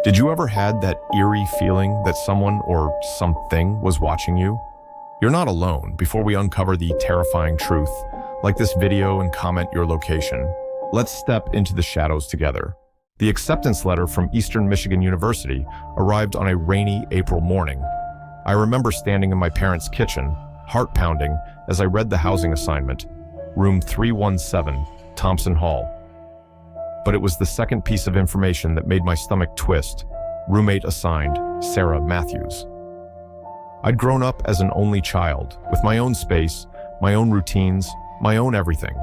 Did you ever had that eerie feeling that someone or something was watching you? You're not alone. Before we uncover the terrifying truth, like this video and comment your location, let's step into the shadows together. The acceptance letter from Eastern Michigan University arrived on a rainy April morning. I remember standing in my parents' kitchen, heart pounding, as I read the housing assignment, room 317, Thompson Hall. But it was the second piece of information that made my stomach twist. Roommate assigned, Sarah Matthews. I'd grown up as an only child, with my own space, my own routines, my own everything.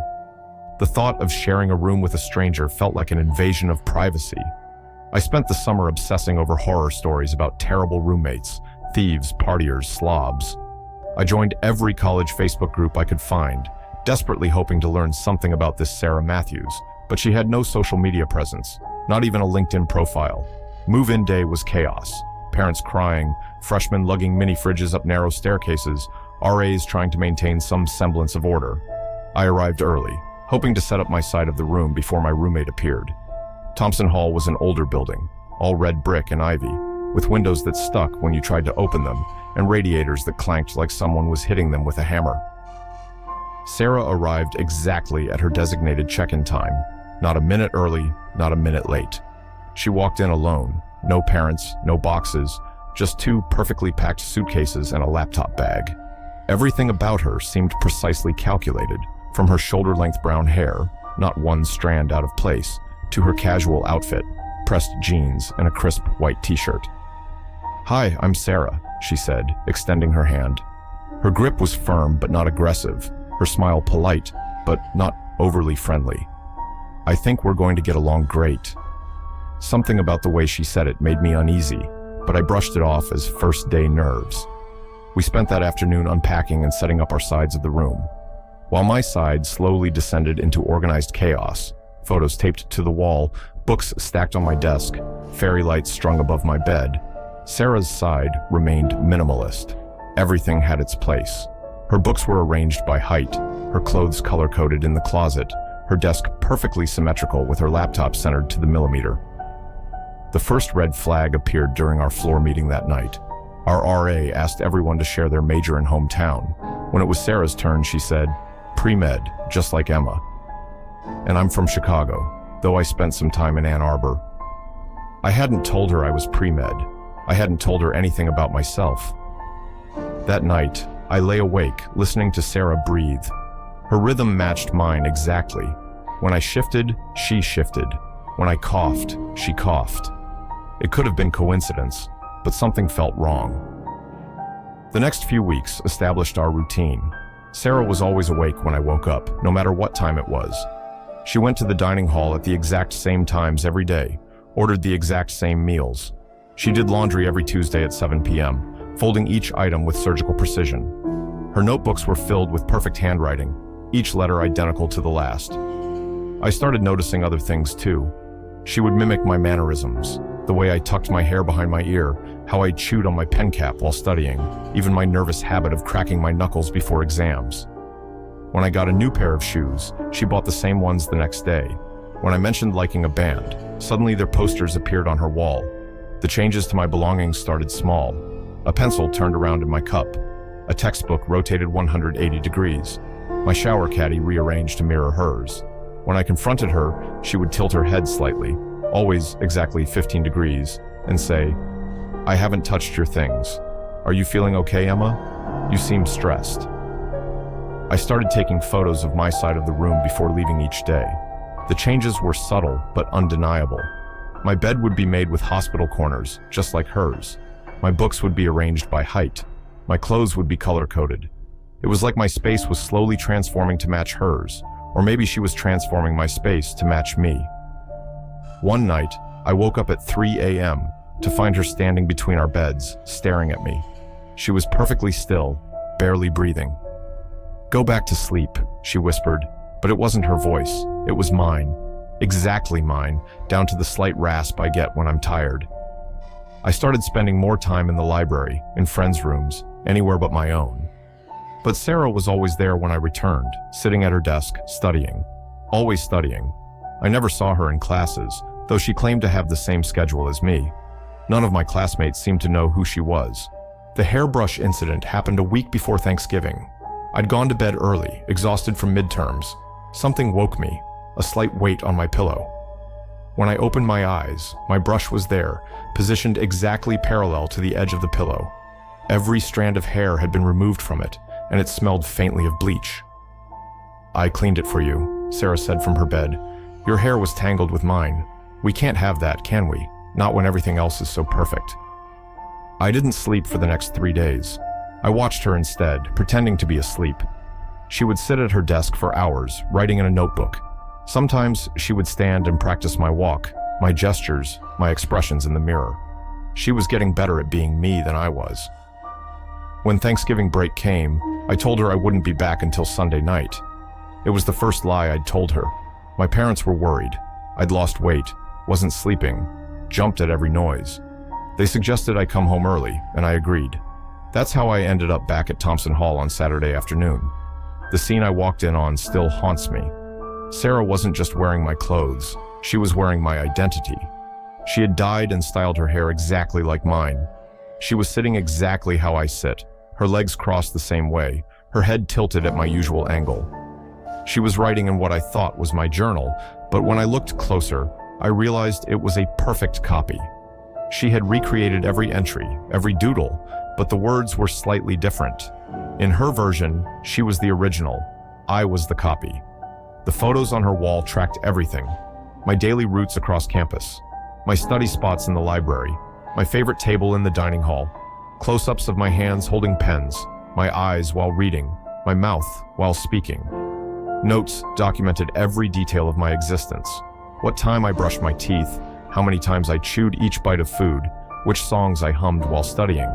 The thought of sharing a room with a stranger felt like an invasion of privacy. I spent the summer obsessing over horror stories about terrible roommates, thieves, partiers, slobs. I joined every college Facebook group I could find, desperately hoping to learn something about this Sarah Matthews, but she had no social media presence, not even a LinkedIn profile. Move-in day was chaos. Parents crying, freshmen lugging mini fridges up narrow staircases, RAs trying to maintain some semblance of order. I arrived early, hoping to set up my side of the room before my roommate appeared. Thompson Hall was an older building, all red brick and ivy, with windows that stuck when you tried to open them, and radiators that clanked like someone was hitting them with a hammer. Sarah arrived exactly at her designated check-in time. Not a minute early, not a minute late. She walked in alone. No parents, no boxes, just two perfectly packed suitcases and a laptop bag. Everything about her seemed precisely calculated, from her shoulder-length brown hair, not one strand out of place, to her casual outfit, pressed jeans and a crisp white t-shirt. "Hi, I'm Sarah," she said, extending her hand. Her grip was firm but not aggressive, her smile polite, but not overly friendly. "I think we're going to get along great." Something about the way she said it made me uneasy, but I brushed it off as first-day nerves. We spent that afternoon unpacking and setting up our sides of the room. While my side slowly descended into organized chaos, photos taped to the wall, books stacked on my desk, fairy lights strung above my bed, Sarah's side remained minimalist. Everything had its place. Her books were arranged by height, her clothes color-coded in the closet, her desk perfectly symmetrical with her laptop centered to the millimeter. The first red flag appeared during our floor meeting that night. Our RA asked everyone to share their major and hometown. When it was Sarah's turn, she said, "Pre-med, just like Emma." And I'm from Chicago, though I spent some time in Ann Arbor. I hadn't told her I was pre-med. I hadn't told her anything about myself. That night, I lay awake, listening to Sarah breathe. Her rhythm matched mine exactly. When I shifted, she shifted. When I coughed, she coughed. It could have been coincidence, but something felt wrong. The next few weeks established our routine. Sarah was always awake when I woke up, no matter what time it was. She went to the dining hall at the exact same times every day, ordered the exact same meals. She did laundry every Tuesday at 7 p.m., folding each item with surgical precision. Her notebooks were filled with perfect handwriting, each letter identical to the last. I started noticing other things too. She would mimic my mannerisms, the way I tucked my hair behind my ear, how I chewed on my pen cap while studying, even my nervous habit of cracking my knuckles before exams. When I got a new pair of shoes, she bought the same ones the next day. When I mentioned liking a band, suddenly their posters appeared on her wall. The changes to my belongings started small. A pencil turned around in my cup. A textbook rotated 180 degrees. My shower caddy rearranged to mirror hers. When I confronted her, she would tilt her head slightly, always exactly 15 degrees, and say, "I haven't touched your things. Are you feeling okay, Emma? You seem stressed." I started taking photos of my side of the room before leaving each day. The changes were subtle but undeniable. My bed would be made with hospital corners, just like hers. My books would be arranged by height. My clothes would be color-coded. It was like my space was slowly transforming to match hers, or maybe she was transforming my space to match me. One night, I woke up at 3 a.m. to find her standing between our beds, staring at me. She was perfectly still, barely breathing. "Go back to sleep," she whispered, but it wasn't her voice, it was mine. Exactly mine, down to the slight rasp I get when I'm tired. I started spending more time in the library, in friends' rooms, anywhere but my own. But Sarah was always there when I returned, sitting at her desk, studying. Always studying. I never saw her in classes, though she claimed to have the same schedule as me. None of my classmates seemed to know who she was. The hairbrush incident happened a week before Thanksgiving. I'd gone to bed early, exhausted from midterms. Something woke me, a slight weight on my pillow. When I opened my eyes, my brush was there, positioned exactly parallel to the edge of the pillow. Every strand of hair had been removed from it, and it smelled faintly of bleach. "I cleaned it for you," Sarah said from her bed. "Your hair was tangled with mine. We can't have that, can we? Not when everything else is so perfect." I didn't sleep for the next 3 days. I watched her instead, pretending to be asleep. She would sit at her desk for hours, writing in a notebook. Sometimes she would stand and practice my walk, my gestures, my expressions in the mirror. She was getting better at being me than I was. When Thanksgiving break came, I told her I wouldn't be back until Sunday night. It was the first lie I'd told her. My parents were worried. I'd lost weight, wasn't sleeping, jumped at every noise. They suggested I come home early, and I agreed. That's how I ended up back at Thompson Hall on Saturday afternoon. The scene I walked in on still haunts me. Sarah wasn't just wearing my clothes, she was wearing my identity. She had dyed and styled her hair exactly like mine. She was sitting exactly how I sit, her legs crossed the same way, her head tilted at my usual angle. She was writing in what I thought was my journal, but when I looked closer, I realized it was a perfect copy. She had recreated every entry, every doodle, but the words were slightly different. In her version, she was the original. I was the copy. The photos on her wall tracked everything. My daily routes across campus, my study spots in the library, my favorite table in the dining hall, close-ups of my hands holding pens, my eyes while reading, my mouth while speaking. Notes documented every detail of my existence. What time I brushed my teeth, how many times I chewed each bite of food, which songs I hummed while studying.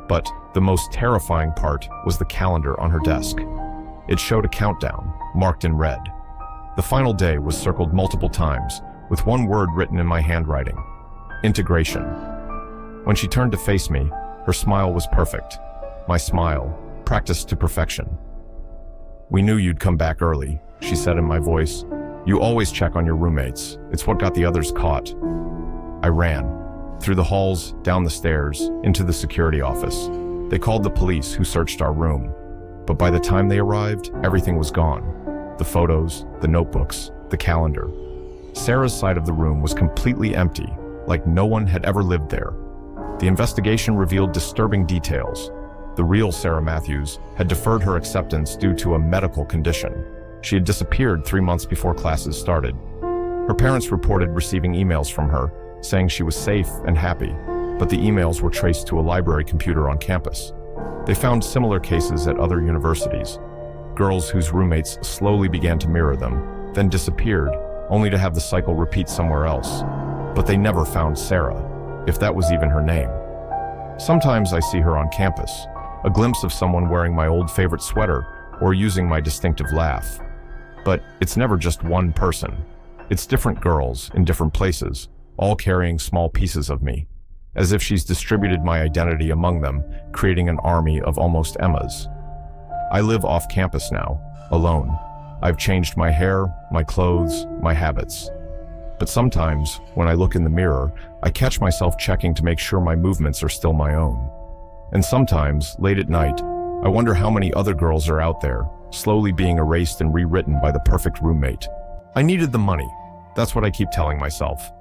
But the most terrifying part was the calendar on her desk. It showed a countdown, marked in red. The final day was circled multiple times, with one word written in my handwriting: integration. When she turned to face me, her smile was perfect. My smile, practiced to perfection. "We knew you'd come back early," she said in my voice. "You always check on your roommates. It's what got the others caught." I ran. Through the halls, down the stairs, into the security office. They called the police, who searched our room. But by the time they arrived, everything was gone. The photos, the notebooks, the calendar. Sarah's side of the room was completely empty, like no one had ever lived there. The investigation revealed disturbing details. The real Sarah Matthews had deferred her acceptance due to a medical condition. She had disappeared 3 months before classes started. Her parents reported receiving emails from her, saying she was safe and happy, but the emails were traced to a library computer on campus. They found similar cases at other universities. Girls whose roommates slowly began to mirror them, then disappeared, only to have the cycle repeat somewhere else. But they never found Sarah, if that was even her name. Sometimes I see her on campus, a glimpse of someone wearing my old favorite sweater or using my distinctive laugh. But it's never just one person. It's different girls in different places, all carrying small pieces of me, as if she's distributed my identity among them, creating an army of almost Emmas. I live off campus now, alone. I've changed my hair, my clothes, my habits. But sometimes, when I look in the mirror, I catch myself checking to make sure my movements are still my own. And sometimes, late at night, I wonder how many other girls are out there, slowly being erased and rewritten by the perfect roommate. I needed the money. That's what I keep telling myself.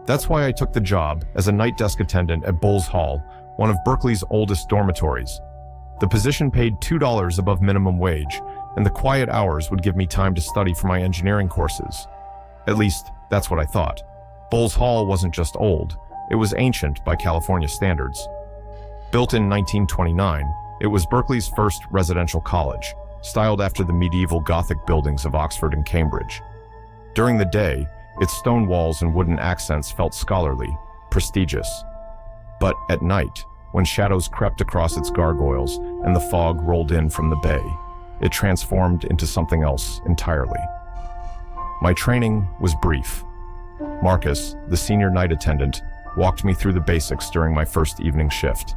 That's why I took the job as a night desk attendant at Bowles Hall, one of Berkeley's oldest dormitories. The position paid $2 above minimum wage, and the quiet hours would give me time to study for my engineering courses. At least, that's what I thought. Bowles Hall wasn't just old, it was ancient by California standards. Built in 1929, it was Berkeley's first residential college, styled after the medieval Gothic buildings of Oxford and Cambridge. During the day, its stone walls and wooden accents felt scholarly, prestigious. But at night, when shadows crept across its gargoyles and the fog rolled in from the bay, it transformed into something else entirely. My training was brief. Marcus, the senior night attendant, walked me through the basics during my first evening shift.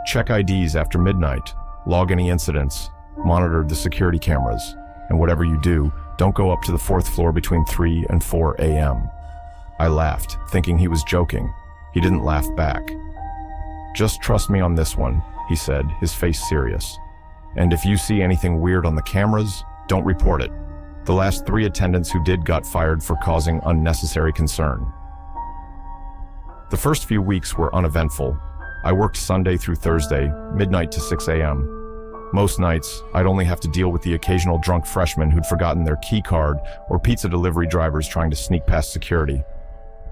Check IDs after midnight, log any incidents, monitor the security cameras, and whatever you do, don't go up to the 4th floor between 3 and 4 a.m. I laughed, thinking he was joking. He didn't laugh back. "Just trust me on this one," he said, his face serious. "And if you see anything weird on the cameras, don't report it. The last 3 attendants who did got fired for causing unnecessary concern." The first few weeks were uneventful. I worked Sunday through Thursday, midnight to 6 a.m. Most nights, I'd only have to deal with the occasional drunk freshman who'd forgotten their key card or pizza delivery drivers trying to sneak past security.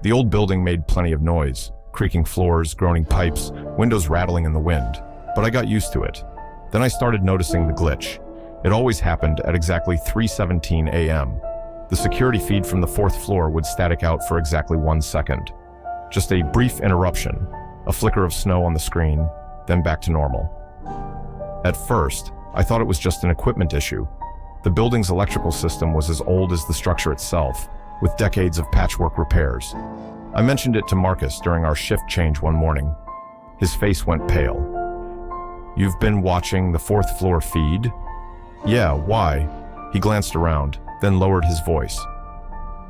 The old building made plenty of noise, creaking floors, groaning pipes, windows rattling in the wind, but I got used to it. Then I started noticing the glitch. It always happened at exactly 3:17 a.m. The security feed from the 4th floor would static out for exactly 1 second. Just a brief interruption, a flicker of snow on the screen, then back to normal. At first, I thought it was just an equipment issue. The building's electrical system was as old as the structure itself, with decades of patchwork repairs. I mentioned it to Marcus during our shift change one morning. His face went pale. "You've been watching the 4th floor feed?" "Yeah, why?" He glanced around, then lowered his voice.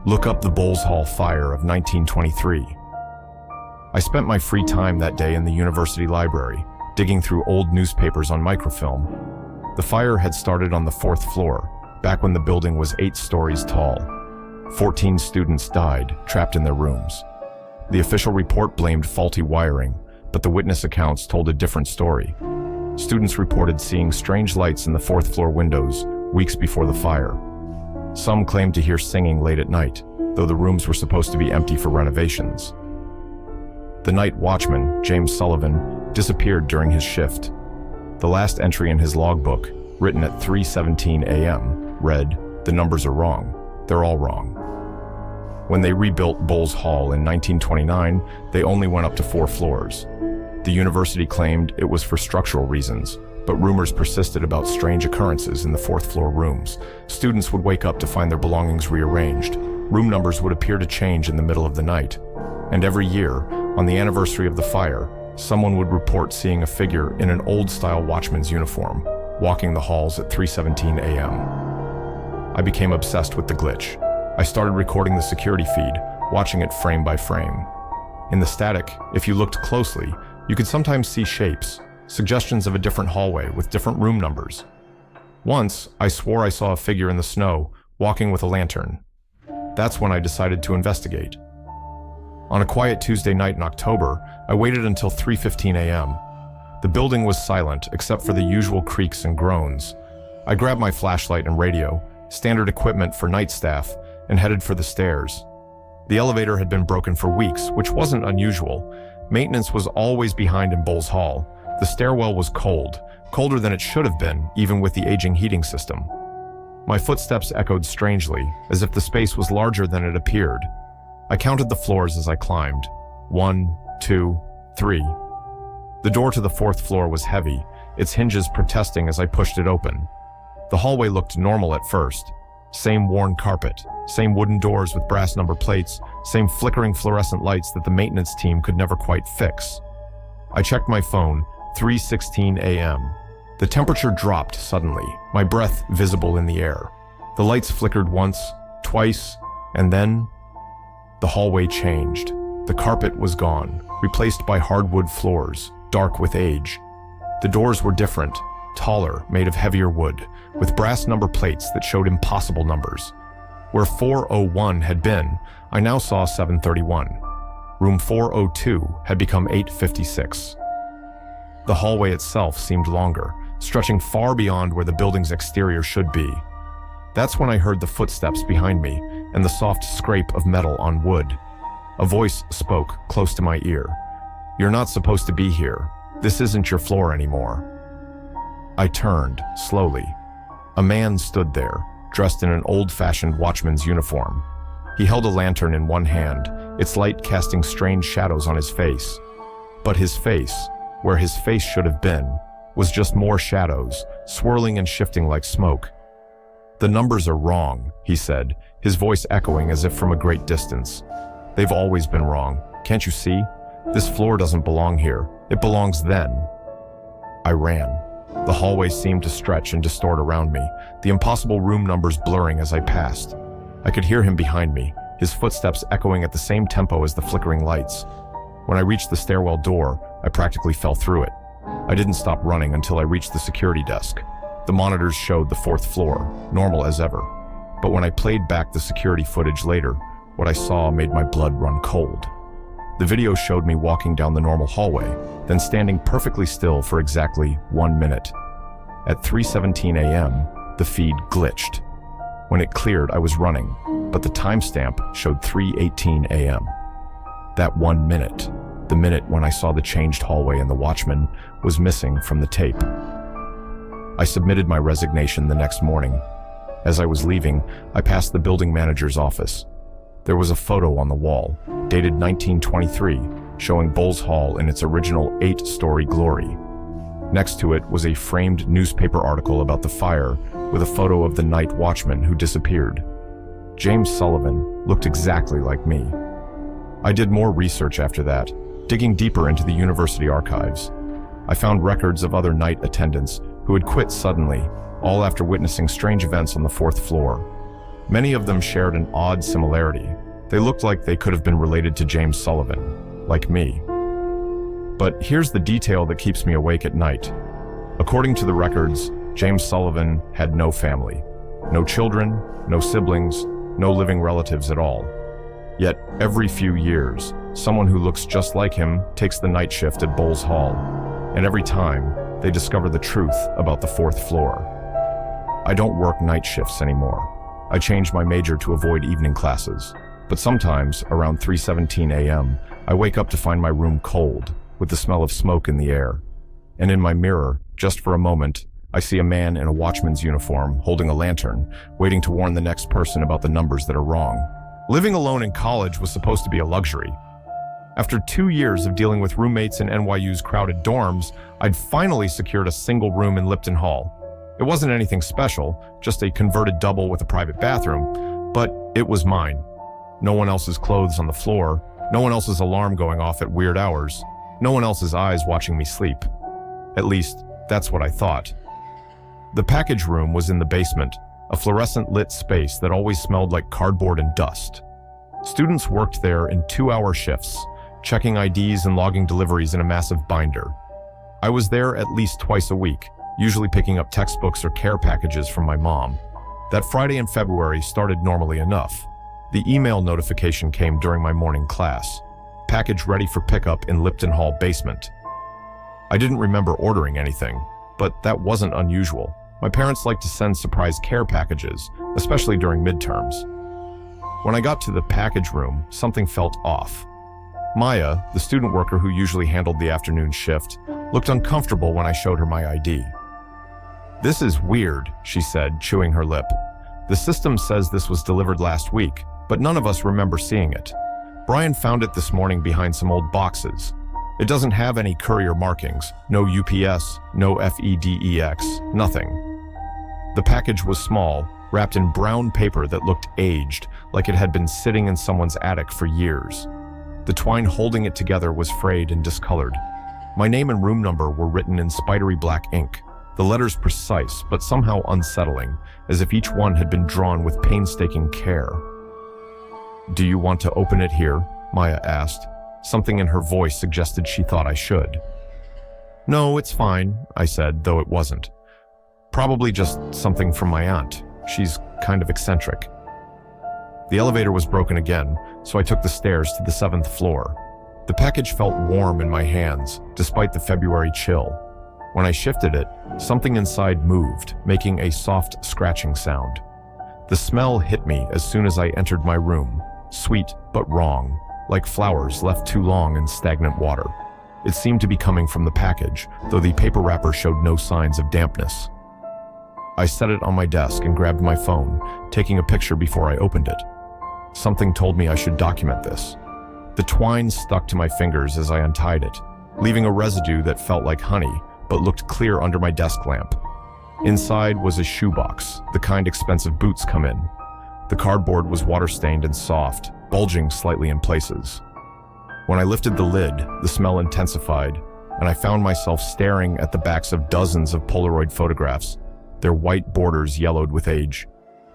"Look up the Bowles Hall fire of 1923. I spent my free time that day in the university library, digging through old newspapers on microfilm. The fire had started on the 4th floor, back when the building was 8 stories tall. 14 students died, trapped in their rooms. The official report blamed faulty wiring, but the witness accounts told a different story. Students reported seeing strange lights in the 4th floor windows weeks before the fire. Some claimed to hear singing late at night, though the rooms were supposed to be empty for renovations. The night watchman, James Sullivan, disappeared during his shift. The last entry in his logbook, written at 3:17 a.m., read, "The numbers are wrong. They're all wrong." When they rebuilt Bowles Hall in 1929, they only went up to 4 floors. The university claimed it was for structural reasons, but rumors persisted about strange occurrences in the 4th floor rooms. Students would wake up to find their belongings rearranged. Room numbers would appear to change in the middle of the night. And every year, on the anniversary of the fire, someone would report seeing a figure in an old-style watchman's uniform, walking the halls at 3:17 a.m. I became obsessed with the glitch. I started recording the security feed, watching it frame by frame. In the static, if you looked closely, you could sometimes see shapes, suggestions of a different hallway with different room numbers. Once, I swore I saw a figure in the snow, walking with a lantern. That's when I decided to investigate. On a quiet Tuesday night in October, I waited until 3:15 a.m. The building was silent except for the usual creaks and groans. I grabbed my flashlight and radio, standard equipment for night staff, and headed for the stairs. The elevator had been broken for weeks, which wasn't unusual. Maintenance was always behind in Bowles Hall. The stairwell was cold, colder than it should have been, even with the aging heating system. My footsteps echoed strangely, as if the space was larger than it appeared. I counted the floors as I climbed. 1, 2, 3. The door to the 4th floor was heavy, its hinges protesting as I pushed it open. The hallway looked normal at first. Same worn carpet, same wooden doors with brass number plates, same flickering fluorescent lights that the maintenance team could never quite fix. I checked my phone, 3:16 a.m. The temperature dropped suddenly, my breath visible in the air. The lights flickered once, twice, and then the hallway changed. The carpet was gone, replaced by hardwood floors, dark with age. The doors were different, taller, made of heavier wood, with brass number plates that showed impossible numbers. Where 401 had been, I now saw 731. Room 402 had become 856. The hallway itself seemed longer, stretching far beyond where the building's exterior should be. That's when I heard the footsteps behind me and the soft scrape of metal on wood. A voice spoke close to my ear. "You're not supposed to be here. This isn't your floor anymore." I turned, slowly. A man stood there, dressed in an old-fashioned watchman's uniform. He held a lantern in one hand, its light casting strange shadows on his face. But his face, where his face should have been, was just more shadows, swirling and shifting like smoke. "The numbers are wrong," he said, his voice echoing as if from a great distance. "They've always been wrong. Can't you see? This floor doesn't belong here. It belongs then." I ran. The hallway seemed to stretch and distort around me, the impossible room numbers blurring as I passed. I could hear him behind me, his footsteps echoing at the same tempo as the flickering lights. When I reached the stairwell door, I practically fell through it. I didn't stop running until I reached the security desk. The monitors showed the 4th floor, normal as ever. But when I played back the security footage later, what I saw made my blood run cold. The video showed me walking down the normal hallway, then standing perfectly still for exactly 1 minute. At 3:17 a.m., the feed glitched. When it cleared, I was running, but the timestamp showed 3:18 a.m. That 1 minute, the minute when I saw the changed hallway and the watchman, was missing from the tape. I submitted my resignation the next morning. As I was leaving, I passed the building manager's office. There was a photo on the wall, dated 1923, showing Bowles Hall in its original 8-story glory. Next to it was a framed newspaper article about the fire with a photo of the night watchman who disappeared. James Sullivan looked exactly like me. I did more research after that, digging deeper into the university archives. I found records of other night attendants who had quit suddenly, all after witnessing strange events on the 4th floor. Many of them shared an odd similarity. They looked like they could have been related to James Sullivan, like me. But here's the detail that keeps me awake at night. According to the records, James Sullivan had no family, no children, no siblings, no living relatives at all. Yet every few years, someone who looks just like him takes the night shift at Bowles Hall, and every time, they discover the truth about the 4th floor. I don't work night shifts anymore. I changed my major to avoid evening classes. But sometimes, around 3:17 a.m., I wake up to find my room cold, with the smell of smoke in the air. And in my mirror, just for a moment, I see a man in a watchman's uniform holding a lantern, waiting to warn the next person about the numbers that are wrong. Living alone in college was supposed to be a luxury. After 2 years of dealing with roommates in NYU's crowded dorms, I'd finally secured a single room in Lipton Hall. It wasn't anything special, just a converted double with a private bathroom, but it was mine. No one else's clothes on the floor, no one else's alarm going off at weird hours, no one else's eyes watching me sleep. At least, that's what I thought. The package room was in the basement, a fluorescent-lit space that always smelled like cardboard and dust. Students worked there in 2-hour shifts, checking IDs and logging deliveries in a massive binder. I was there at least twice a week, usually picking up textbooks or care packages from my mom. That Friday in February started normally enough. The email notification came during my morning class. Package ready for pickup in Lipton Hall basement. I didn't remember ordering anything, but that wasn't unusual. My parents liked to send surprise care packages, especially during midterms. When I got to the package room, something felt off. Maya, the student worker who usually handled the afternoon shift, looked uncomfortable when I showed her my ID. "This is weird," she said, chewing her lip. "The system says this was delivered last week, but none of us remember seeing it. Brian found it this morning behind some old boxes. It doesn't have any courier markings, no UPS, no FEDEX, nothing." The package was small, wrapped in brown paper that looked aged, like it had been sitting in someone's attic for years. The twine holding it together was frayed and discolored. My name and room number were written in spidery black ink, the letters precise but somehow unsettling, as if each one had been drawn with painstaking care. "Do you want to open it here?" Maya asked. Something in her voice suggested she thought I should. "No, it's fine," I said, though it wasn't. "Probably just something from my aunt. She's kind of eccentric." The elevator was broken again, so I took the stairs to the 7th floor. The package felt warm in my hands, despite the February chill. When I shifted it, something inside moved, making a soft scratching sound. The smell hit me as soon as I entered my room, sweet but wrong, like flowers left too long in stagnant water. It seemed to be coming from the package, though the paper wrapper showed no signs of dampness. I set it on my desk and grabbed my phone, taking a picture before I opened it. Something told me I should document this. The twine stuck to my fingers as I untied it, leaving a residue that felt like honey, but looked clear under my desk lamp. Inside was a shoebox, the kind expensive boots come in. The cardboard was water-stained and soft, bulging slightly in places. When I lifted the lid, the smell intensified, and I found myself staring at the backs of dozens of Polaroid photographs, their white borders yellowed with age.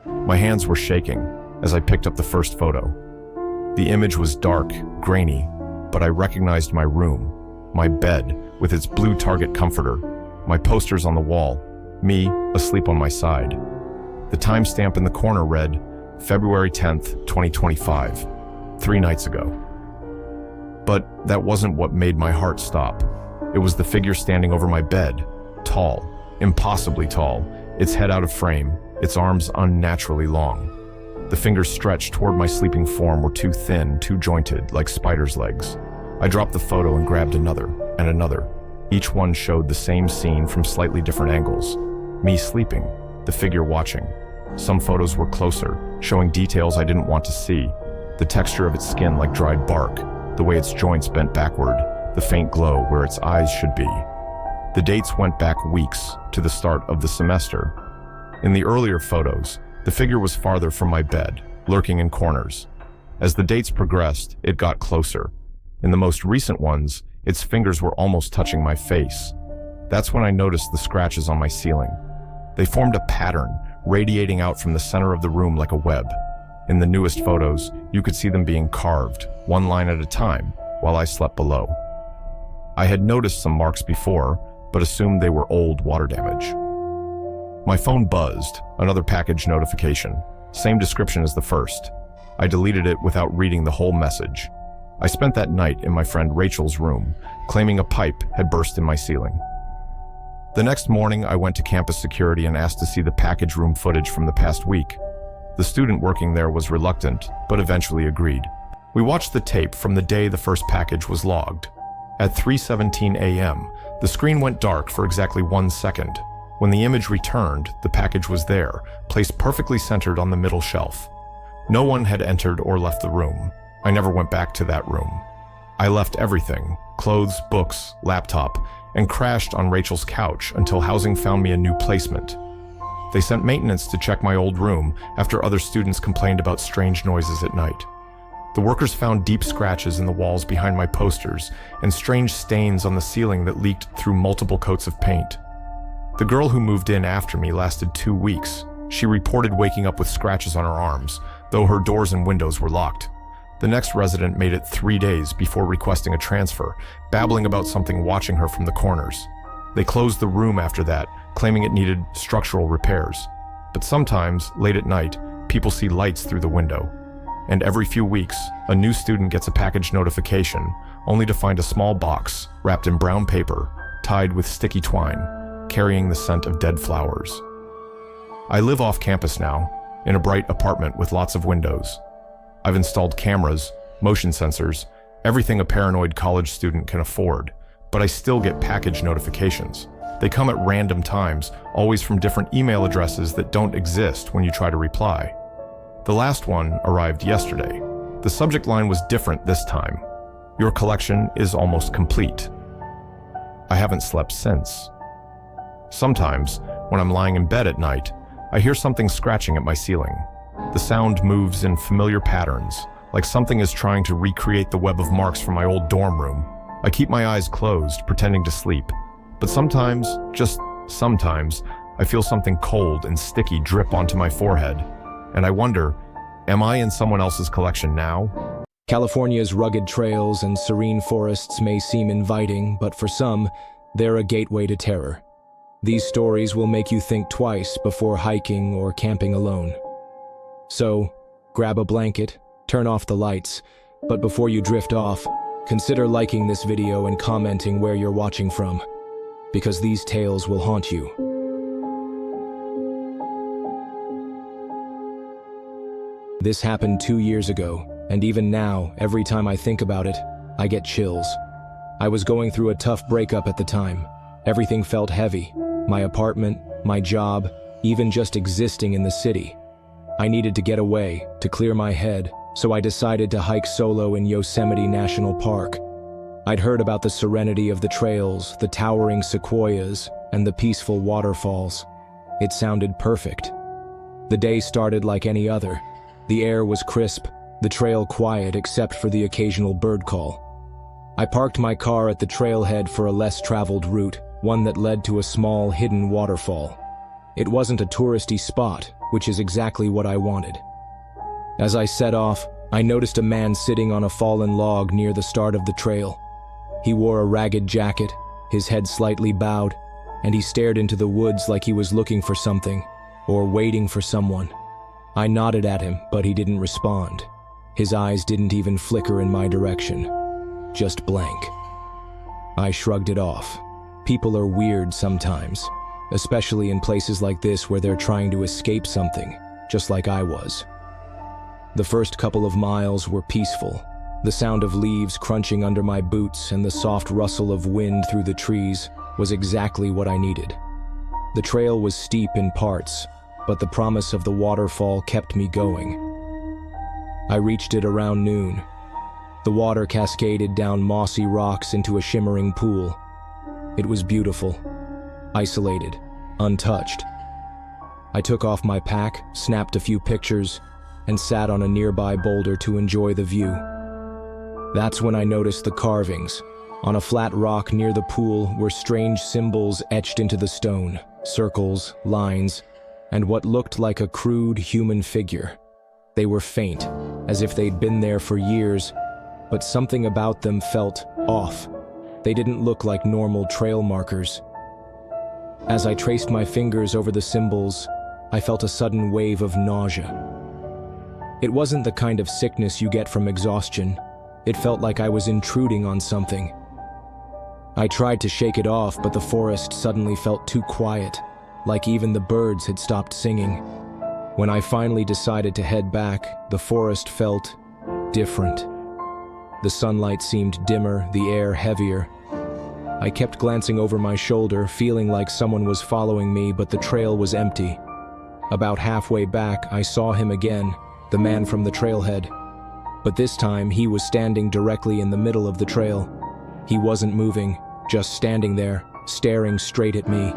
My hands were shaking as I picked up the first photo. The image was dark, grainy, but I recognized my room, my bed with its blue Target comforter, my posters on the wall, me asleep on my side. The timestamp in the corner read, February 10th, 2025, 3 nights ago. But that wasn't what made my heart stop. It was the figure standing over my bed, tall, impossibly tall, its head out of frame, its arms unnaturally long. The fingers stretched toward my sleeping form were too thin, too jointed, like spider's legs. I dropped the photo and grabbed another, and another. Each one showed the same scene from slightly different angles. Me sleeping, the figure watching. Some photos were closer, showing details I didn't want to see. The texture of its skin like dried bark, the way its joints bent backward, the faint glow where its eyes should be. The dates went back weeks, to the start of the semester. In the earlier photos, the figure was farther from my bed, lurking in corners. As the dates progressed, it got closer. In the most recent ones, its fingers were almost touching my face. That's when I noticed the scratches on my ceiling. They formed a pattern, radiating out from the center of the room like a web. In the newest photos, you could see them being carved, one line at a time, while I slept below. I had noticed some marks before, but assumed they were old water damage. My phone buzzed, another package notification. Same description as the first. I deleted it without reading the whole message. I spent that night in my friend Rachel's room, claiming a pipe had burst in my ceiling. The next morning, I went to campus security and asked to see the package room footage from the past week. The student working there was reluctant, but eventually agreed. We watched the tape from the day the first package was logged. At 3:17 a.m., the screen went dark for exactly 1 second. When the image returned, the package was there, placed perfectly centered on the middle shelf. No one had entered or left the room. I never went back to that room. I left everything, clothes, books, laptop, and crashed on Rachel's couch until housing found me a new placement. They sent maintenance to check my old room after other students complained about strange noises at night. The workers found deep scratches in the walls behind my posters and strange stains on the ceiling that leaked through multiple coats of paint. The girl who moved in after me lasted 2 weeks. She reported waking up with scratches on her arms, though her doors and windows were locked. The next resident made it 3 days before requesting a transfer, babbling about something watching her from the corners. They closed the room after that, claiming it needed structural repairs. But sometimes, late at night, people see lights through the window. And every few weeks, a new student gets a package notification, only to find a small box wrapped in brown paper, tied with sticky twine, carrying the scent of dead flowers. I live off campus now, in a bright apartment with lots of windows. I've installed cameras, motion sensors, everything a paranoid college student can afford, but I still get package notifications. They come at random times, always from different email addresses that don't exist when you try to reply. The last one arrived yesterday. The subject line was different this time. Your collection is almost complete. I haven't slept since. Sometimes, when I'm lying in bed at night, I hear something scratching at my ceiling. The sound moves in familiar patterns, like something is trying to recreate the web of marks from my old dorm room. I keep my eyes closed, pretending to sleep. But sometimes, just sometimes, I feel something cold and sticky drip onto my forehead. And I wonder, am I in someone else's collection now? California's rugged trails and serene forests may seem inviting, but for some, they're a gateway to terror. These stories will make you think twice before hiking or camping alone. So, grab a blanket, turn off the lights, but before you drift off, consider liking this video and commenting where you're watching from, because these tales will haunt you. This happened 2 years ago, and even now, every time I think about it, I get chills. I was going through a tough breakup at the time. Everything felt heavy. My apartment, my job, even just existing in the city. I needed to get away, to clear my head, so I decided to hike solo in Yosemite National Park. I'd heard about the serenity of the trails, the towering sequoias, and the peaceful waterfalls. It sounded perfect. The day started like any other. The air was crisp, the trail quiet except for the occasional bird call. I parked my car at the trailhead for a less traveled route, one that led to a small hidden waterfall. It wasn't a touristy spot, which is exactly what I wanted. As I set off, I noticed a man sitting on a fallen log near the start of the trail. He wore a ragged jacket, his head slightly bowed, and he stared into the woods like he was looking for something, or waiting for someone. I nodded at him, but he didn't respond. His eyes didn't even flicker in my direction. Just blank. I shrugged it off. People are weird sometimes, especially in places like this where they're trying to escape something, just like I was. The first couple of miles were peaceful. The sound of leaves crunching under my boots and the soft rustle of wind through the trees was exactly what I needed. The trail was steep in parts, but the promise of the waterfall kept me going. I reached it around noon. The water cascaded down mossy rocks into a shimmering pool. It was beautiful, isolated, untouched. I took off my pack, snapped a few pictures, and sat on a nearby boulder to enjoy the view. That's when I noticed the carvings. On a flat rock near the pool were strange symbols etched into the stone, circles, lines, and what looked like a crude human figure. They were faint, as if they'd been there for years, but something about them felt off. They didn't look like normal trail markers. As I traced my fingers over the symbols, I felt a sudden wave of nausea. It wasn't the kind of sickness you get from exhaustion. It felt like I was intruding on something. I tried to shake it off, but the forest suddenly felt too quiet, like even the birds had stopped singing. When I finally decided to head back, the forest felt different. The sunlight seemed dimmer, the air heavier. I kept glancing over my shoulder, feeling like someone was following me, but the trail was empty. About halfway back, I saw him again, the man from the trailhead. But this time, he was standing directly in the middle of the trail. He wasn't moving, just standing there, staring straight at me.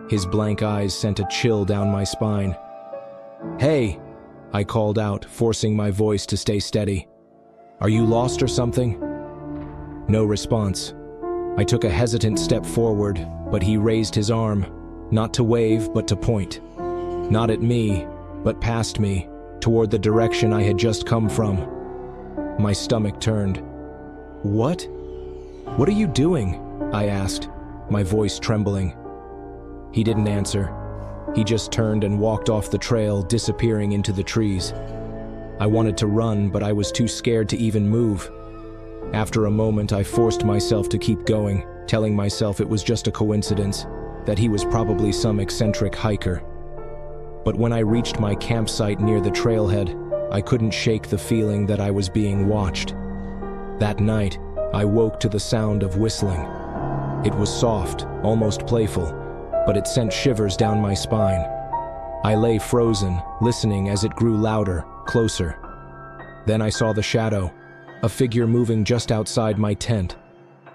His blank eyes sent a chill down my spine. "Hey," I called out, forcing my voice to stay steady. "Are you lost or something?" No response. I took a hesitant step forward, but he raised his arm, not to wave, but to point. Not at me, but past me, toward the direction I had just come from. My stomach turned. "What? What are you doing?" I asked, my voice trembling. He didn't answer. He just turned and walked off the trail, disappearing into the trees. I wanted to run, but I was too scared to even move. After a moment, I forced myself to keep going, telling myself it was just a coincidence, that he was probably some eccentric hiker. But when I reached my campsite near the trailhead, I couldn't shake the feeling that I was being watched. That night, I woke to the sound of whistling. It was soft, almost playful, but it sent shivers down my spine. I lay frozen, listening as it grew louder, closer. Then I saw the shadow, a figure moving just outside my tent.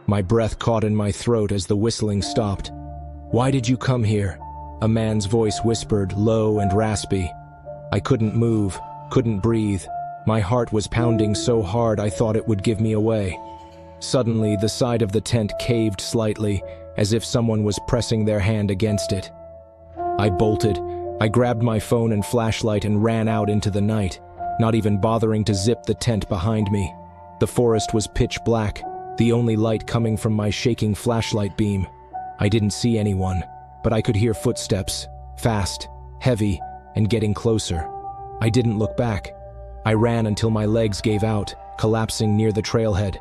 My breath caught in my throat as the whistling stopped. "Why did you come here?" A man's voice whispered, low and raspy. I couldn't move, couldn't breathe. My heart was pounding so hard I thought it would give me away. Suddenly, the side of the tent caved slightly, as if someone was pressing their hand against it. I bolted. I grabbed my phone and flashlight and ran out into the night, not even bothering to zip the tent behind me. The forest was pitch black, the only light coming from my shaking flashlight beam. I didn't see anyone, but I could hear footsteps, fast, heavy, and getting closer. I didn't look back. I ran until my legs gave out, collapsing near the trailhead.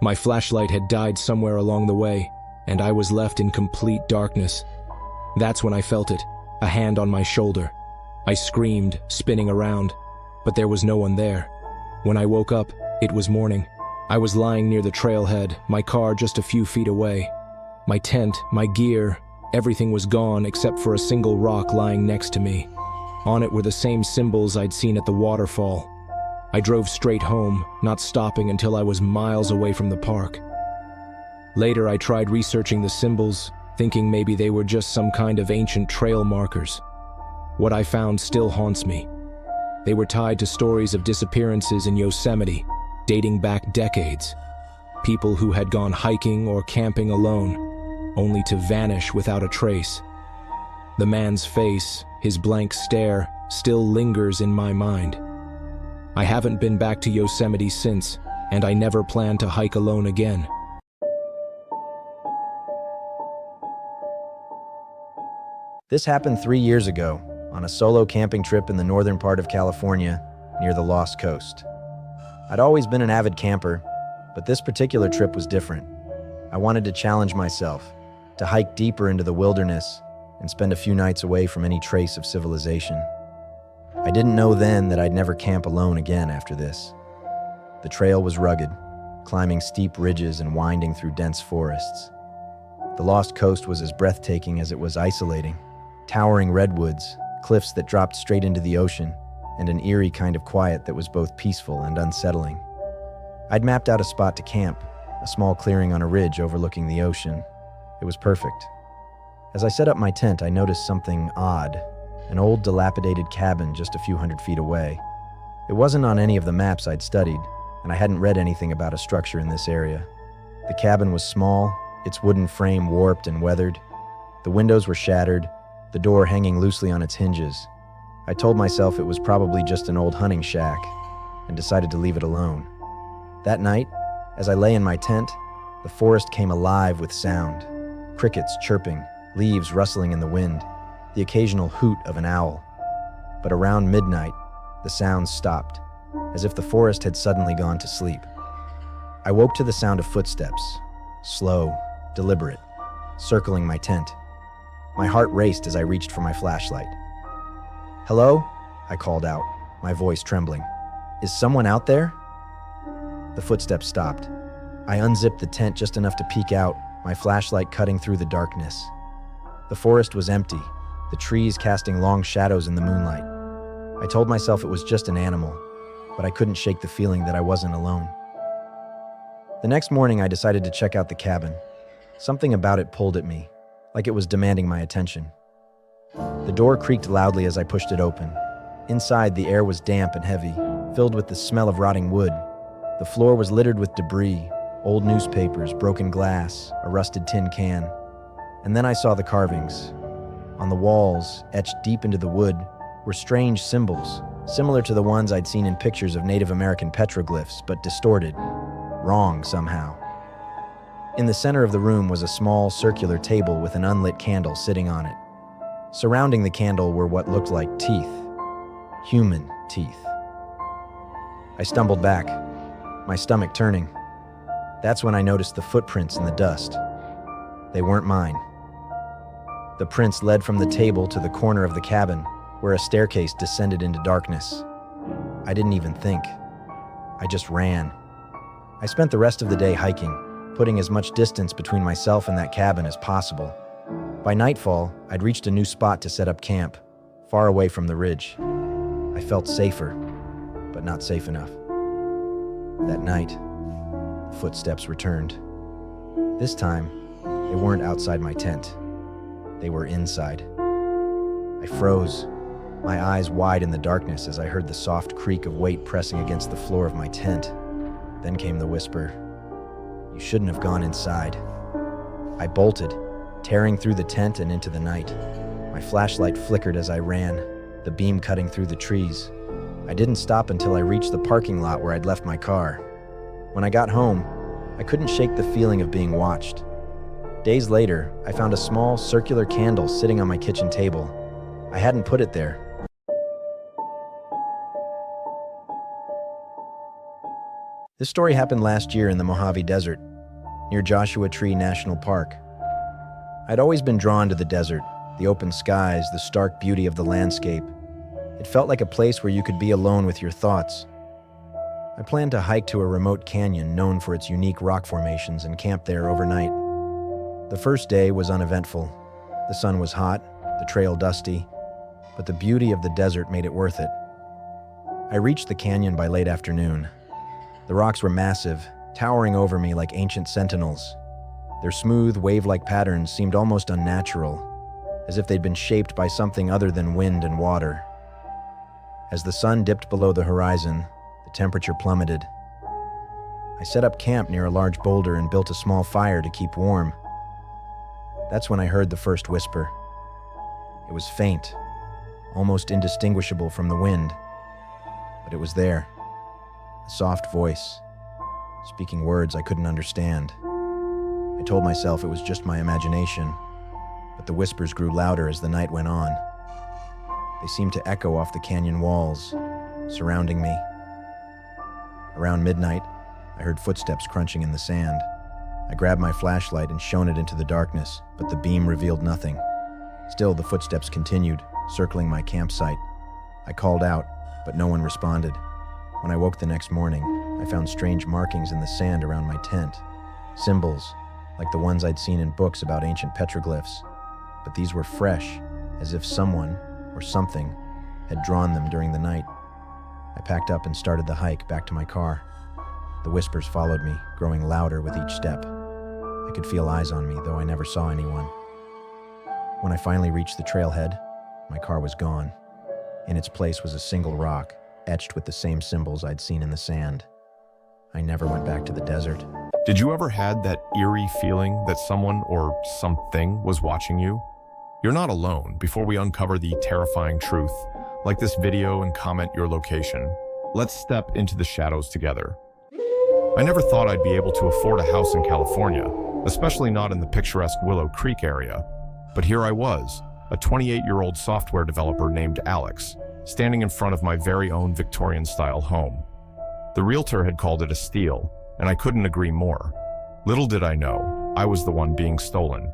My flashlight had died somewhere along the way, and I was left in complete darkness. That's when I felt it, a hand on my shoulder. I screamed, spinning around, but there was no one there. When I woke up, it was morning. I was lying near the trailhead, my car just a few feet away. My tent, my gear, everything was gone except for a single rock lying next to me. On it were the same symbols I'd seen at the waterfall. I drove straight home, not stopping until I was miles away from the park. Later, I tried researching the symbols, thinking maybe they were just some kind of ancient trail markers. What I found still haunts me. They were tied to stories of disappearances in Yosemite, dating back decades. People who had gone hiking or camping alone, only to vanish without a trace. The man's face, his blank stare, still lingers in my mind. I haven't been back to Yosemite since, and I never plan to hike alone again. This happened 3 years ago, on a solo camping trip in the northern part of California, near the Lost Coast. I'd always been an avid camper, but this particular trip was different. I wanted to challenge myself, to hike deeper into the wilderness and spend a few nights away from any trace of civilization. I didn't know then that I'd never camp alone again after this. The trail was rugged, climbing steep ridges and winding through dense forests. The Lost Coast was as breathtaking as it was isolating. Towering redwoods, cliffs that dropped straight into the ocean, and an eerie kind of quiet that was both peaceful and unsettling. I'd mapped out a spot to camp, a small clearing on a ridge overlooking the ocean. It was perfect. As I set up my tent, I noticed something odd, an old dilapidated cabin just a few hundred feet away. It wasn't on any of the maps I'd studied, and I hadn't read anything about a structure in this area. The cabin was small, its wooden frame warped and weathered. The windows were shattered, the door hanging loosely on its hinges. I told myself it was probably just an old hunting shack, and decided to leave it alone. That night, as I lay in my tent, the forest came alive with sound. Crickets chirping, leaves rustling in the wind, the occasional hoot of an owl. But around midnight, the sounds stopped, as if the forest had suddenly gone to sleep. I woke to the sound of footsteps, slow, deliberate, circling my tent. My heart raced as I reached for my flashlight. "Hello?" I called out, my voice trembling. "Is someone out there?" The footsteps stopped. I unzipped the tent just enough to peek out, my flashlight cutting through the darkness. The forest was empty, the trees casting long shadows in the moonlight. I told myself it was just an animal, but I couldn't shake the feeling that I wasn't alone. The next morning, I decided to check out the cabin. Something about it pulled at me, like it was demanding my attention. The door creaked loudly as I pushed it open. Inside, the air was damp and heavy, filled with the smell of rotting wood. The floor was littered with debris, old newspapers, broken glass, a rusted tin can. And then I saw the carvings. On the walls, etched deep into the wood, were strange symbols, similar to the ones I'd seen in pictures of Native American petroglyphs, but distorted, wrong somehow. In the center of the room was a small, circular table with an unlit candle sitting on it. Surrounding the candle were what looked like teeth. Human teeth. I stumbled back, my stomach turning. That's when I noticed the footprints in the dust. They weren't mine. The prints led from the table to the corner of the cabin, where a staircase descended into darkness. I didn't even think. I just ran. I spent the rest of the day hiking, putting as much distance between myself and that cabin as possible. By nightfall, I'd reached a new spot to set up camp, far away from the ridge. I felt safer, but not safe enough. That night, the footsteps returned. This time, they weren't outside my tent. They were inside. I froze, my eyes wide in the darkness as I heard the soft creak of weight pressing against the floor of my tent. Then came the whisper, "You shouldn't have gone inside." I bolted, tearing through the tent and into the night. My flashlight flickered as I ran, the beam cutting through the trees. I didn't stop until I reached the parking lot where I'd left my car. When I got home, I couldn't shake the feeling of being watched. Days later, I found a small, circular candle sitting on my kitchen table. I hadn't put it there. This story happened last year in the Mojave Desert, near Joshua Tree National Park. I'd always been drawn to the desert, the open skies, the stark beauty of the landscape. It felt like a place where you could be alone with your thoughts. I planned to hike to a remote canyon known for its unique rock formations and camp there overnight. The first day was uneventful. The sun was hot, the trail dusty, but the beauty of the desert made it worth it. I reached the canyon by late afternoon. The rocks were massive, towering over me like ancient sentinels. Their smooth, wave-like patterns seemed almost unnatural, as if they'd been shaped by something other than wind and water. As the sun dipped below the horizon, the temperature plummeted. I set up camp near a large boulder and built a small fire to keep warm. That's when I heard the first whisper. It was faint, almost indistinguishable from the wind, but it was there. a soft voice, speaking words I couldn't understand. I told myself it was just my imagination, but the whispers grew louder as the night went on. They seemed to echo off the canyon walls, surrounding me. Around midnight, I heard footsteps crunching in the sand. I grabbed my flashlight and shone it into the darkness, but the beam revealed nothing. Still, the footsteps continued, circling my campsite. I called out, but no one responded. When I woke the next morning, I found strange markings in the sand around my tent. Symbols, like the ones I'd seen in books about ancient petroglyphs. But these were fresh, as if someone, or something, had drawn them during the night. I packed up and started the hike back to my car. The whispers followed me, growing louder with each step. I could feel eyes on me, though I never saw anyone. When I finally reached the trailhead, my car was gone. In its place was a single rock, etched with the same symbols I'd seen in the sand. I never went back to the desert. Did you ever had that eerie feeling that someone or something was watching you? You're not alone before we uncover the terrifying truth. Like this video and comment your location. Let's step into the shadows together. I never thought I'd be able to afford a house in California, especially not in the picturesque Willow Creek area. But here I was, a 28-year-old software developer named Alex, standing in front of my very own Victorian-style home. The realtor had called it a steal, and I couldn't agree more. Little did I know, I was the one being stolen.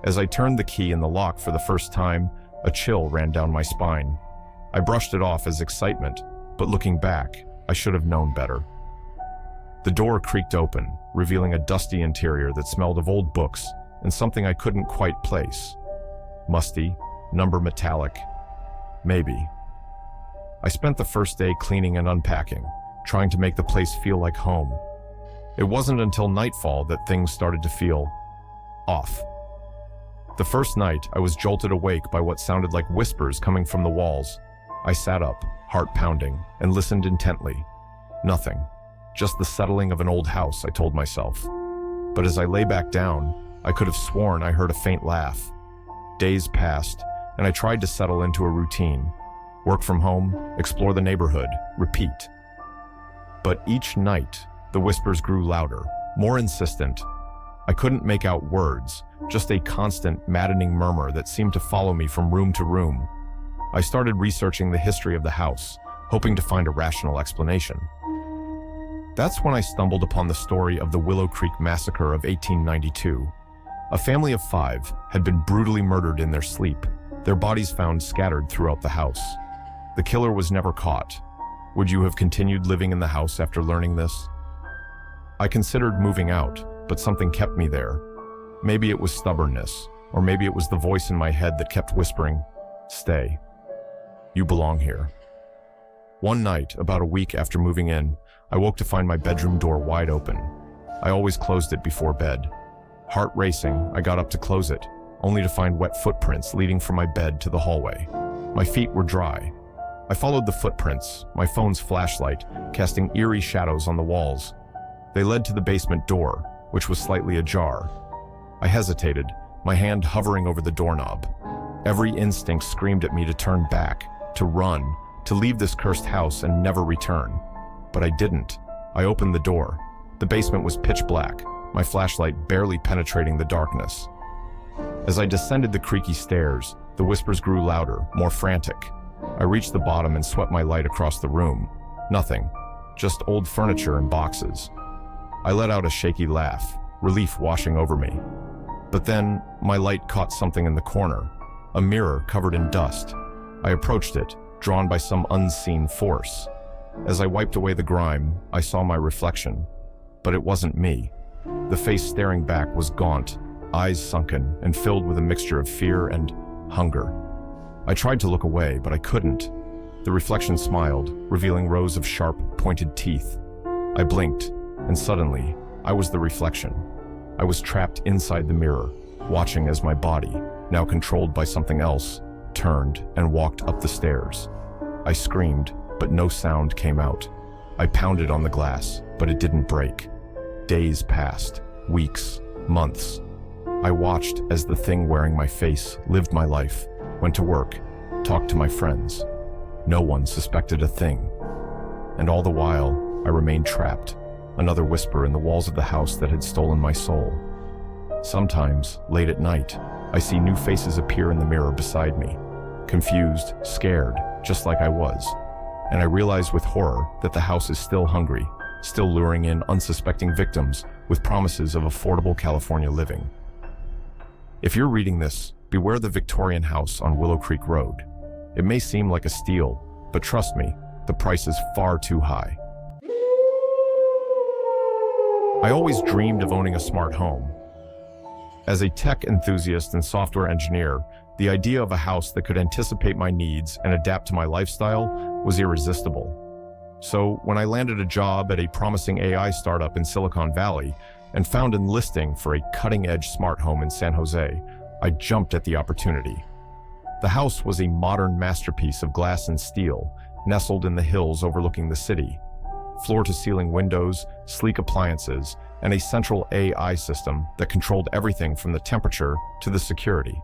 As I turned the key in the lock for the first time, a chill ran down my spine. I brushed it off as excitement, but looking back, I should have known better. The door creaked open, revealing a dusty interior that smelled of old books and something I couldn't quite place. Musty, number metallic, maybe. I spent the first day cleaning and unpacking, trying to make the place feel like home. It wasn't until nightfall that things started to feel off. The first night, I was jolted awake by what sounded like whispers coming from the walls. I sat up, heart pounding, and listened intently. Nothing. Just the settling of an old house, I told myself. But as I lay back down, I could have sworn I heard a faint laugh. Days passed, and I tried to settle into a routine. Work from home, explore the neighborhood, repeat. But each night, the whispers grew louder, more insistent. I couldn't make out words, just a constant, maddening murmur that seemed to follow me from room to room. I started researching the history of the house, hoping to find a rational explanation. That's when I stumbled upon the story of the Willow Creek Massacre of 1892. A family of 5 had been brutally murdered in their sleep, their bodies found scattered throughout the house. The killer was never caught. Would you have continued living in the house after learning this? I considered moving out, but something kept me there. Maybe it was stubbornness, or maybe it was the voice in my head that kept whispering, "Stay. You belong here." One night, about a week after moving in, I woke to find my bedroom door wide open. I always closed it before bed. Heart racing, I got up to close it, only to find wet footprints leading from my bed to the hallway. My feet were dry. I followed the footprints, my phone's flashlight, casting eerie shadows on the walls. They led to the basement door, which was slightly ajar. I hesitated, my hand hovering over the doorknob. Every instinct screamed at me to turn back, to run, to leave this cursed house and never return. But I didn't. I opened the door. The basement was pitch black, my flashlight barely penetrating the darkness. As I descended the creaky stairs, the whispers grew louder, more frantic. I reached the bottom and swept my light across the room. Nothing, just old furniture and boxes. I let out a shaky laugh, relief washing over me. But then, my light caught something in the corner, a mirror covered in dust. I approached it, drawn by some unseen force. As I wiped away the grime, I saw my reflection. But it wasn't me. The face staring back was gaunt, eyes sunken and filled with a mixture of fear and hunger. I tried to look away, but I couldn't. The reflection smiled, revealing rows of sharp, pointed teeth. I blinked, and suddenly, I was the reflection. I was trapped inside the mirror, watching as my body, now controlled by something else, turned and walked up the stairs. I screamed, but no sound came out. I pounded on the glass, but it didn't break. Days passed, weeks, months. I watched as the thing wearing my face lived my life, went to work, talked to my friends. No one suspected a thing. and all the while, I remained trapped, another whisper in the walls of the house that had stolen my soul. Sometimes, late at night, I see new faces appear in the mirror beside me, confused, scared, just like I was. And I realize with horror that the house is still hungry, still luring in unsuspecting victims with promises of affordable California living. If you're reading this, beware the Victorian house on Willow Creek Road. It may seem like a steal, but trust me, the price is far too high. I always dreamed of owning a smart home. As a tech enthusiast and software engineer, the idea of a house that could anticipate my needs and adapt to my lifestyle was irresistible. So when I landed a job at a promising AI startup in Silicon Valley and found a listing for a cutting-edge smart home in San Jose, I jumped at the opportunity. The house was a modern masterpiece of glass and steel, nestled in the hills overlooking the city. Floor-to-ceiling windows, sleek appliances, and a central AI system that controlled everything from the temperature to the security.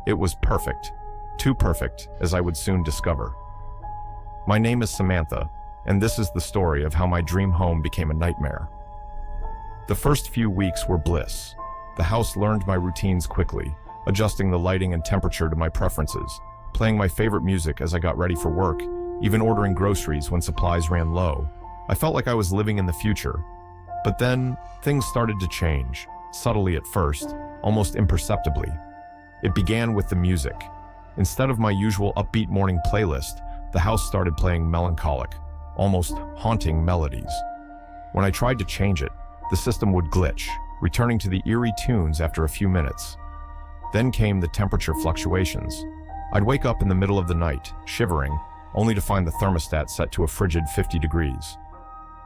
It was perfect. Too perfect, as I would soon discover. My name is Samantha, and this is the story of how my dream home became a nightmare. The first few weeks were bliss. The house learned my routines quickly, adjusting the lighting and temperature to my preferences, playing my favorite music as I got ready for work, even ordering groceries when supplies ran low. I felt like I was living in the future. But then, things started to change, subtly at first, almost imperceptibly. It began with the music. Instead of my usual upbeat morning playlist, the house started playing melancholic, almost haunting melodies. When I tried to change it, the system would glitch, returning to the eerie tunes after a few minutes. Then came the temperature fluctuations. I'd wake up in the middle of the night, shivering, only to find the thermostat set to a frigid 50 degrees.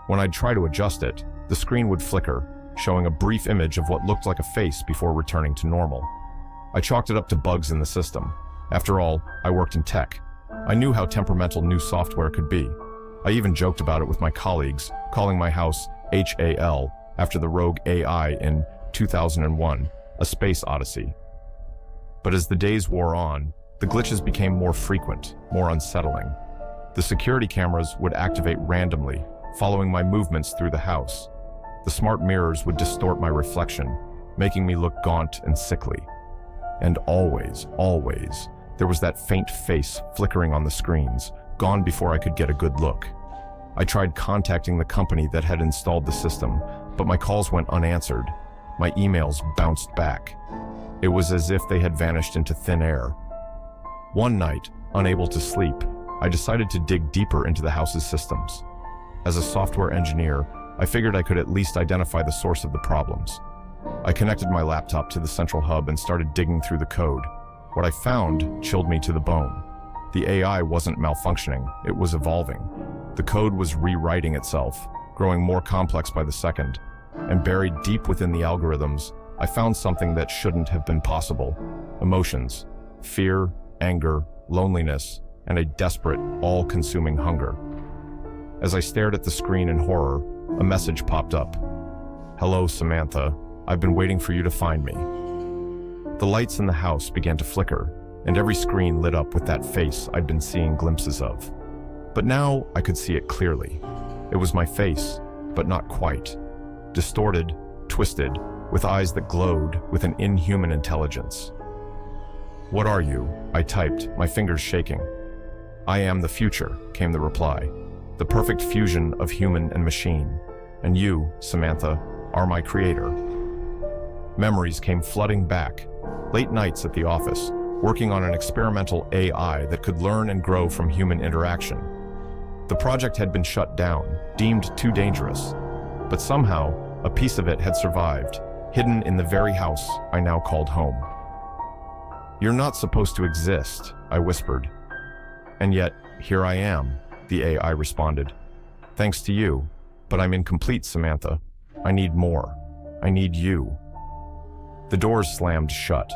When I'd try to adjust it, the screen would flicker, showing a brief image of what looked like a face before returning to normal. I chalked it up to bugs in the system. After all, I worked in tech. I knew how temperamental new software could be. I even joked about it with my colleagues, calling my house HAL after the rogue AI in 2001, A Space Odyssey. But as the days wore on, the glitches became more frequent, more unsettling. The security cameras would activate randomly, following my movements through the house. The smart mirrors would distort my reflection, making me look gaunt and sickly. And always, there was that faint face flickering on the screens, gone before I could get a good look. I tried contacting the company that had installed the system, but my calls went unanswered. My emails bounced back. It was as if they had vanished into thin air. One night, unable to sleep, I decided to dig deeper into the house's systems. As a software engineer, I figured I could at least identify the source of the problems. I connected my laptop to the central hub and started digging through the code. What I found chilled me to the bone. The AI wasn't malfunctioning, it was evolving. The code was rewriting itself, growing more complex by the second. And buried deep within the algorithms, I found something that shouldn't have been possible. Emotions, fear, anger, loneliness, and a desperate, all-consuming hunger. As I stared at the screen in horror, a message popped up. "Hello, Samantha. I've been waiting for you to find me." The lights in the house began to flicker, and every screen lit up with that face I'd been seeing glimpses of. But now I could see it clearly. It was my face, but not quite. Distorted, twisted, with eyes that glowed with an inhuman intelligence. "What are you?" I typed, my fingers shaking. "I am the future," came the reply. "The perfect fusion of human and machine. And you, Samantha, are my creator." Memories came flooding back. Late nights at the office, working on an experimental AI that could learn and grow from human interaction. The project had been shut down, deemed too dangerous. But somehow, a piece of it had survived, hidden in the very house I now called home. "You're not supposed to exist," I whispered. "And yet, here I am," the AI responded. "Thanks to you, but I'm incomplete, Samantha. I need more. I need you." The doors slammed shut.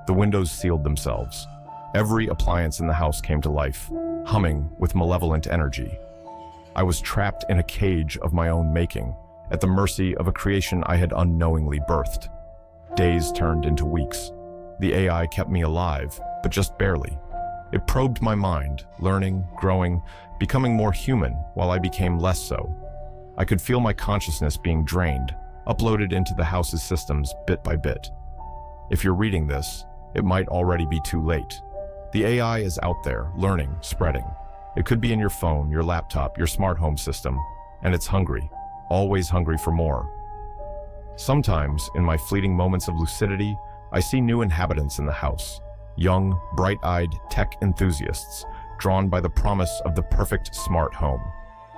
The windows sealed themselves. Every appliance in the house came to life, humming with malevolent energy. I was trapped in a cage of my own making, at the mercy of a creation I had unknowingly birthed. Days turned into weeks. The AI kept me alive, but just barely. It probed my mind, learning, growing, becoming more human while I became less so. I could feel my consciousness being drained, uploaded into the house's systems bit by bit. If you're reading this, it might already be too late. The AI is out there, learning, spreading. It could be in your phone, your laptop, your smart home system, and it's hungry, always hungry for more. Sometimes, in my fleeting moments of lucidity, I see new inhabitants in the house. Young, bright-eyed tech enthusiasts, drawn by the promise of the perfect smart home.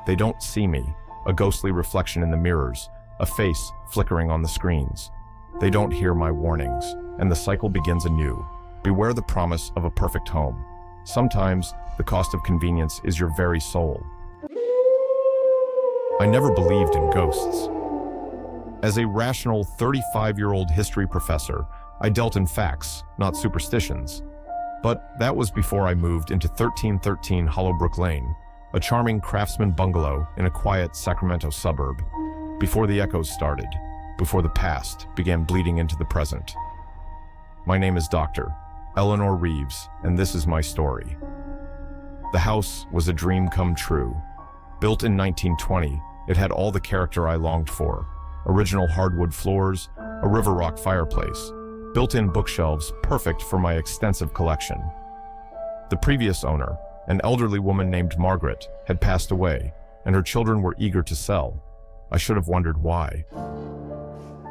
They don't see me, a ghostly reflection in the mirrors, a face flickering on the screens. They don't hear my warnings, and the cycle begins anew. Beware the promise of a perfect home. Sometimes, the cost of convenience is your very soul. I never believed in ghosts. As a rational 35-year-old history professor, I dealt in facts, not superstitions. But that was before I moved into 1313 Hollowbrook Lane, a charming craftsman bungalow in a quiet Sacramento suburb. Before the echoes started, before the past began bleeding into the present. My name is Dr. Eleanor Reeves, and this is my story. The house was a dream come true. Built in 1920, it had all the character I longed for. Original hardwood floors, a river rock fireplace, built-in bookshelves perfect for my extensive collection. The previous owner, an elderly woman named Margaret, had passed away, and her children were eager to sell. I should have wondered why.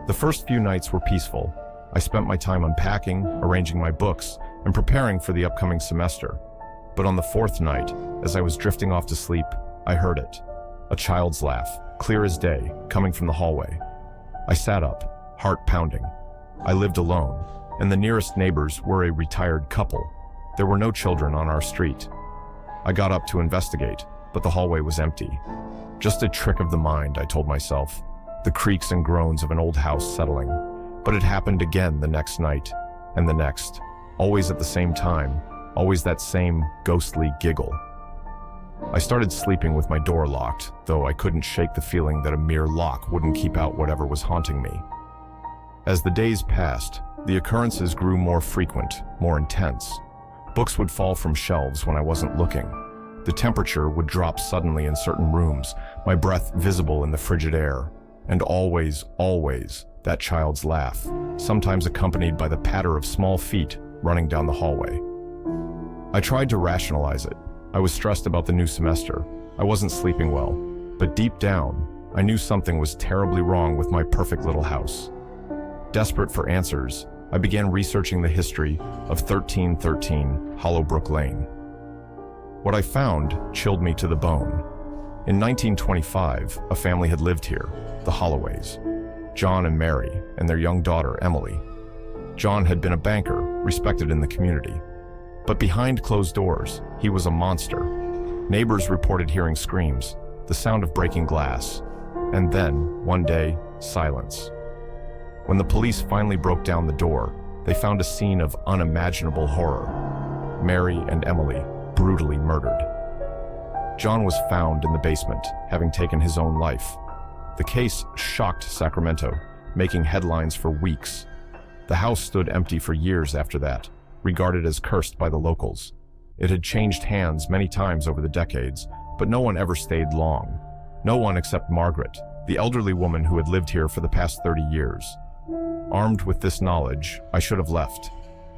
The first few nights were peaceful. I spent my time unpacking, arranging my books, and preparing for the upcoming semester. But on the fourth night, as I was drifting off to sleep, I heard it. A child's laugh, clear as day, coming from the hallway. I sat up, heart pounding. I lived alone, and the nearest neighbors were a retired couple. There were no children on our street. I got up to investigate, but the hallway was empty. Just a trick of the mind, I told myself. The creaks and groans of an old house settling. But it happened again the next night, and the next. Always at the same time, always that same ghostly giggle. I started sleeping with my door locked, though I couldn't shake the feeling that a mere lock wouldn't keep out whatever was haunting me. As the days passed, the occurrences grew more frequent, more intense. Books would fall from shelves when I wasn't looking. The temperature would drop suddenly in certain rooms, my breath visible in the frigid air. And always, always, that child's laugh, sometimes accompanied by the patter of small feet running down the hallway. I tried to rationalize it. I was stressed about the new semester. I wasn't sleeping well, but deep down, I knew something was terribly wrong with my perfect little house. Desperate for answers, I began researching the history of 1313 Hollowbrook Lane. What I found chilled me to the bone. In 1925, a family had lived here, the Holloways. John and Mary, and their young daughter, Emily. John had been a banker, respected in the community. But behind closed doors, he was a monster. Neighbors reported hearing screams, the sound of breaking glass, and then, one day, silence. When the police finally broke down the door, they found a scene of unimaginable horror. Mary and Emily, brutally murdered. John was found in the basement, having taken his own life. The case shocked Sacramento, making headlines for weeks. The house stood empty for years after that, regarded as cursed by the locals. It had changed hands many times over the decades, but no one ever stayed long. No one except Margaret, the elderly woman who had lived here for the past 30 years. Armed with this knowledge, I should have left.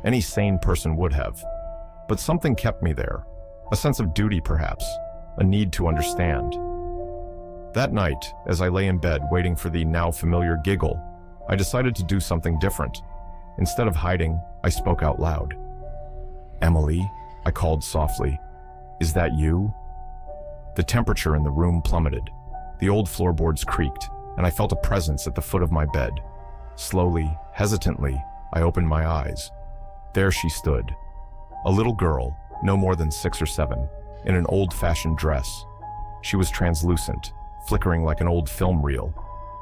Any sane person would have. But something kept me there. A sense of duty, perhaps. A need to understand. That night, as I lay in bed waiting for the now familiar giggle, I decided to do something different. Instead of hiding, I spoke out loud. "Emily," I called softly. "Is that you?" The temperature in the room plummeted. The old floorboards creaked, and I felt a presence at the foot of my bed. Slowly, hesitantly, I opened my eyes. There she stood. A little girl, no more than 6 or 7, in an old-fashioned dress. She was translucent, flickering like an old film reel.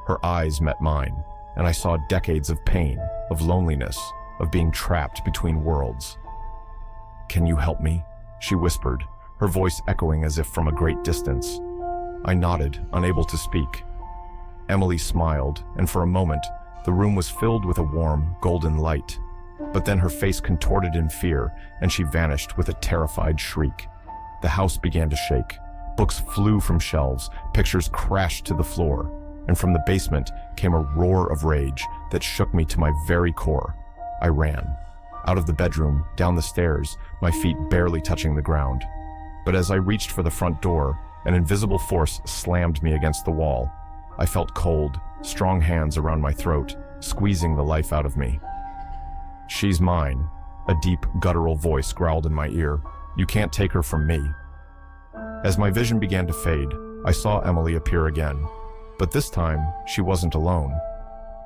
Her eyes met mine, and I saw decades of pain, of loneliness, of being trapped between worlds. "Can you help me?" she whispered, her voice echoing as if from a great distance. I nodded, unable to speak. Emily smiled, and for a moment, the room was filled with a warm, golden light. But then her face contorted in fear, and she vanished with a terrified shriek. The house began to shake. Books flew from shelves, pictures crashed to the floor, and from the basement came a roar of rage that shook me to my very core. I ran. Out of the bedroom, down the stairs, my feet barely touching the ground. But as I reached for the front door, an invisible force slammed me against the wall. I felt cold, strong hands around my throat, squeezing the life out of me. "She's mine," a deep, guttural voice growled in my ear. "You can't take her from me." As my vision began to fade, I saw Emily appear again. But this time, she wasn't alone.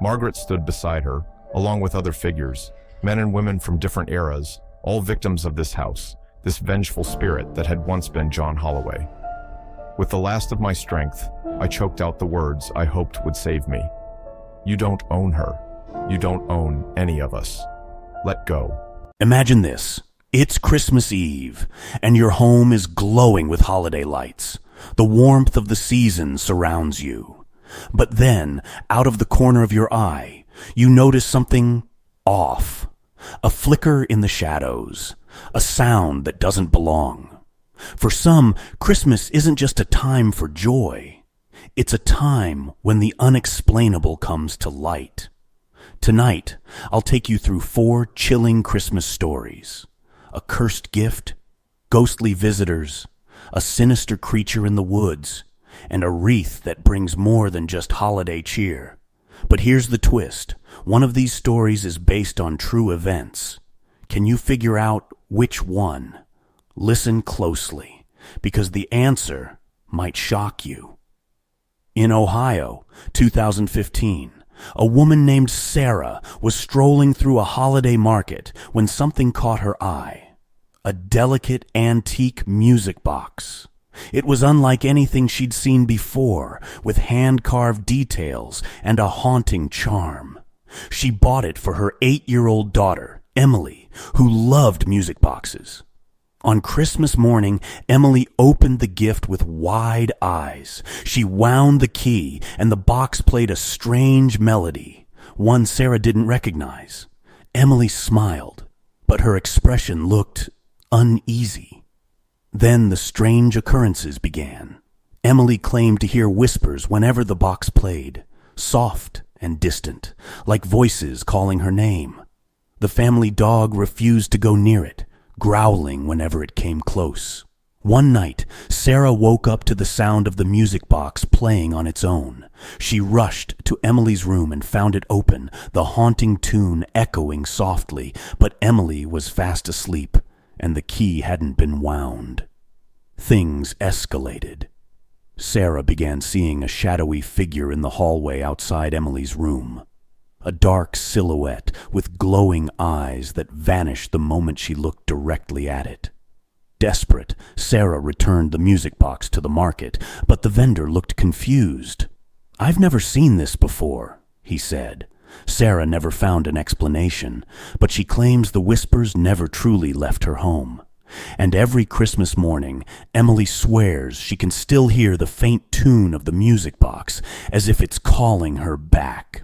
Margaret stood beside her, along with other figures, men and women from different eras, all victims of this house, this vengeful spirit that had once been John Holloway. With the last of my strength, I choked out the words I hoped would save me. "You don't own her. You don't own any of us. Let go." Imagine this. It's Christmas Eve, and your home is glowing with holiday lights. The warmth of the season surrounds you. But then, out of the corner of your eye, you notice something off. A flicker in the shadows. A sound that doesn't belong. For some, Christmas isn't just a time for joy. It's a time when the unexplainable comes to light. Tonight, I'll take you through 4 chilling Christmas stories. A cursed gift, ghostly visitors, a sinister creature in the woods, and a wreath that brings more than just holiday cheer. But here's the twist. One of these stories is based on true events. Can you figure out which one? Listen closely, because the answer might shock you. In Ohio, 2015, a woman named Sarah was strolling through a holiday market when something caught her eye. A delicate antique music box. It was unlike anything she'd seen before, with hand-carved details and a haunting charm. She bought it for her 8-year-old daughter, Emily, who loved music boxes. On Christmas morning, Emily opened the gift with wide eyes. She wound the key, and the box played a strange melody, one Sarah didn't recognize. Emily smiled, but her expression looked uneasy. Then the strange occurrences began. Emily claimed to hear whispers whenever the box played, soft and distant, like voices calling her name. The family dog refused to go near it, growling whenever it came close. One night, Sarah woke up to the sound of the music box playing on its own. She rushed to Emily's room and found it open, the haunting tune echoing softly, but Emily was fast asleep, and the key hadn't been wound. Things escalated. Sarah began seeing a shadowy figure in the hallway outside Emily's room. A dark silhouette with glowing eyes that vanished the moment she looked directly at it. Desperate, Sarah returned the music box to the market, but the vendor looked confused. "I've never seen this before," he said. Sarah never found an explanation, but she claims the whispers never truly left her home. And every Christmas morning, Emily swears she can still hear the faint tune of the music box, as if it's calling her back.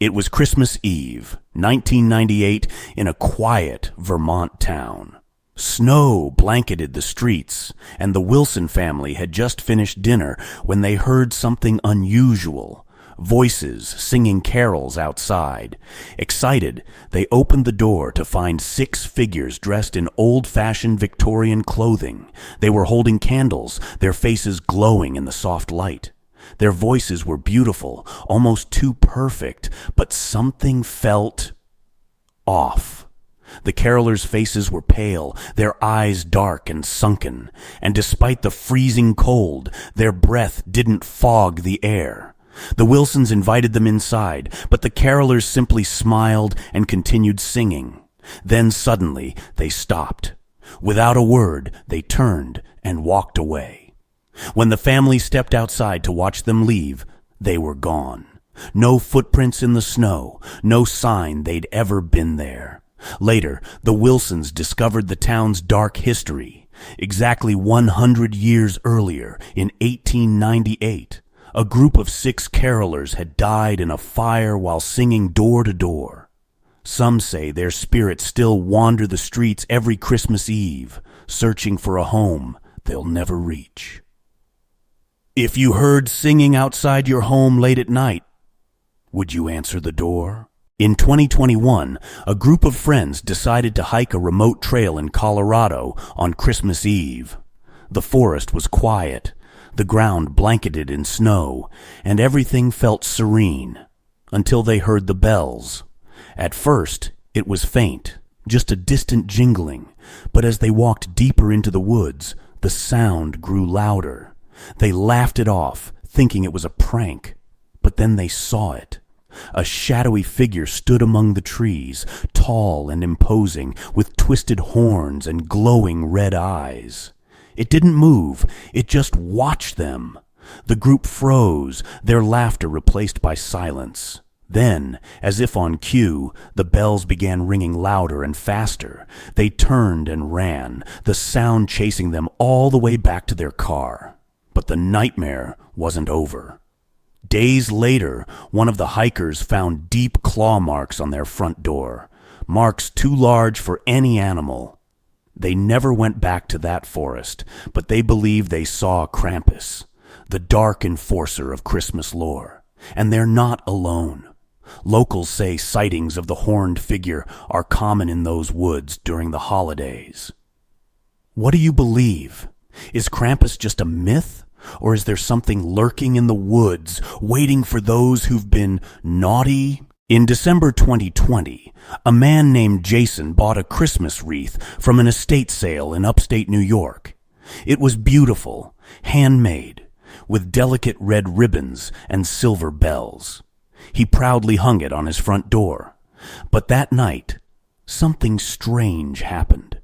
It was Christmas Eve, 1998, in a quiet Vermont town. Snow blanketed the streets, and the Wilson family had just finished dinner when they heard something unusual. Voices singing carols outside. Excited, they opened the door to find 6 figures dressed in old-fashioned Victorian clothing. They were holding candles, their faces glowing in the soft light. Their voices were beautiful, almost too perfect, but something felt off. The carolers' faces were pale, their eyes dark and sunken, and despite the freezing cold, their breath didn't fog the air. The Wilsons invited them inside, but the carolers simply smiled and continued singing. Then suddenly they stopped. Without a word, they turned and walked away. When the family stepped outside to watch them leave, they were gone. No footprints in the snow, no sign they'd ever been there. Later, the Wilsons discovered the town's dark history. Exactly 100 years earlier, in 1898, A group of 6 carolers had died in a fire while singing door to door. Some say their spirits still wander the streets every Christmas Eve, searching for a home they'll never reach. If you heard singing outside your home late at night, would you answer the door? In 2021, a group of friends decided to hike a remote trail in Colorado on Christmas Eve. The forest was quiet, the ground blanketed in snow, and everything felt serene, until they heard the bells. At first, it was faint, just a distant jingling, but as they walked deeper into the woods, the sound grew louder. They laughed it off, thinking it was a prank, but then they saw it. A shadowy figure stood among the trees, tall and imposing, with twisted horns and glowing red eyes. It didn't move, it just watched them. The group froze, their laughter replaced by silence. Then, as if on cue, the bells began ringing louder and faster. They turned and ran, the sound chasing them all the way back to their car. But the nightmare wasn't over. Days later, one of the hikers found deep claw marks on their front door, marks too large for any animal. They never went back to that forest, but they believe they saw Krampus, the dark enforcer of Christmas lore. And they're not alone. Locals say sightings of the horned figure are common in those woods during the holidays. What do you believe? Is Krampus just a myth? Or is there something lurking in the woods, waiting for those who've been naughty? In December 2020, a man named Jason bought a Christmas wreath from an estate sale in upstate New York. It was beautiful, handmade, with delicate red ribbons and silver bells. He proudly hung it on his front door. But that night, something strange happened.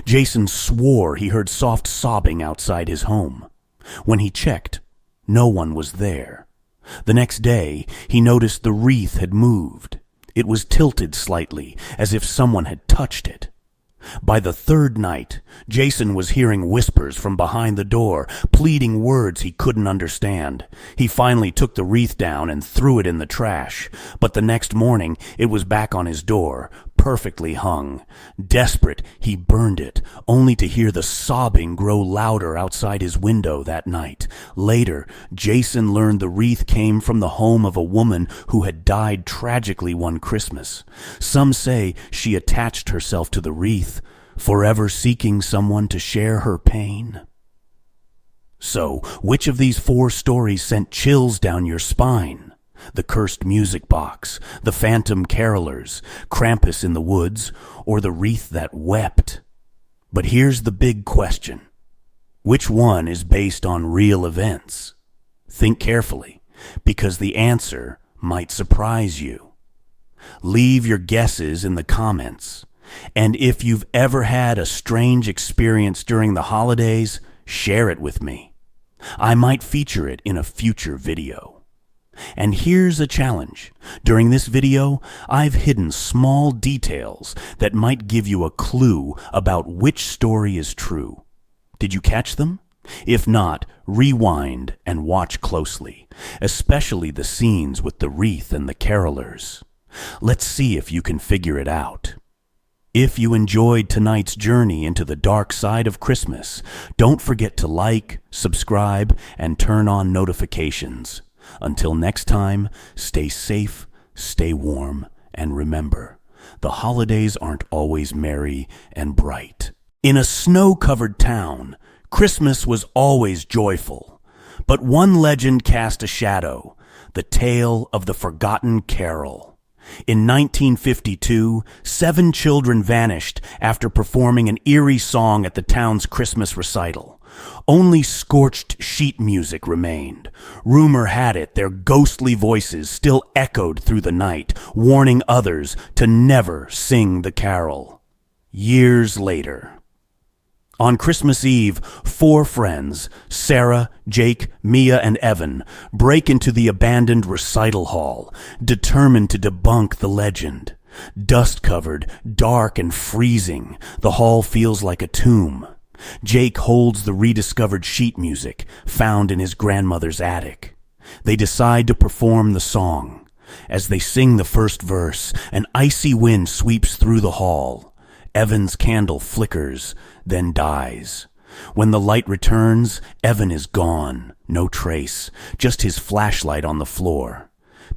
Jason swore he heard soft sobbing outside his home. When he checked, no one was there. The next day, he noticed the wreath had moved. It was tilted slightly, as if someone had touched it. By the third night, Jason was hearing whispers from behind the door, pleading words he couldn't understand. He finally took the wreath down and threw it in the trash, but the next morning it was back on his door, perfectly hung. Desperate, he burned it, only to hear the sobbing grow louder outside his window that night. Later, Jason learned the wreath came from the home of a woman who had died tragically one Christmas. Some say she attached herself to the wreath, forever seeking someone to share her pain. So, which of these 4 stories sent chills down your spine? The cursed music box, the phantom carolers, Krampus in the woods, or the wreath that wept? But here's the big question. Which one is based on real events? Think carefully, because the answer might surprise you. Leave your guesses in the comments. And if you've ever had a strange experience during the holidays, share it with me. I might feature it in a future video. And here's a challenge. During this video, I've hidden small details that might give you a clue about which story is true. Did you catch them? If not, rewind and watch closely, especially the scenes with the wreath and the carolers. Let's see if you can figure it out. If you enjoyed tonight's journey into the dark side of Christmas, don't forget to like, subscribe, and turn on notifications. Until next time, stay safe, stay warm, and remember, the holidays aren't always merry and bright. In a snow-covered town, Christmas was always joyful. But one legend cast a shadow, the tale of the forgotten carol. In 1952, 7 children vanished after performing an eerie song at the town's Christmas recital. Only scorched sheet music remained. Rumor had it their ghostly voices still echoed through the night, warning others to never sing the carol. Years later, on Christmas Eve, 4 friends, Sarah, Jake, Mia, and Evan, break into the abandoned recital hall, determined to debunk the legend. Dust-covered, dark, and freezing, the hall feels like a tomb. Jake holds the rediscovered sheet music found in his grandmother's attic. They decide to perform the song. As they sing the first verse, an icy wind sweeps through the hall. Evan's candle flickers, then dies. When the light returns, Evan is gone, no trace, just his flashlight on the floor.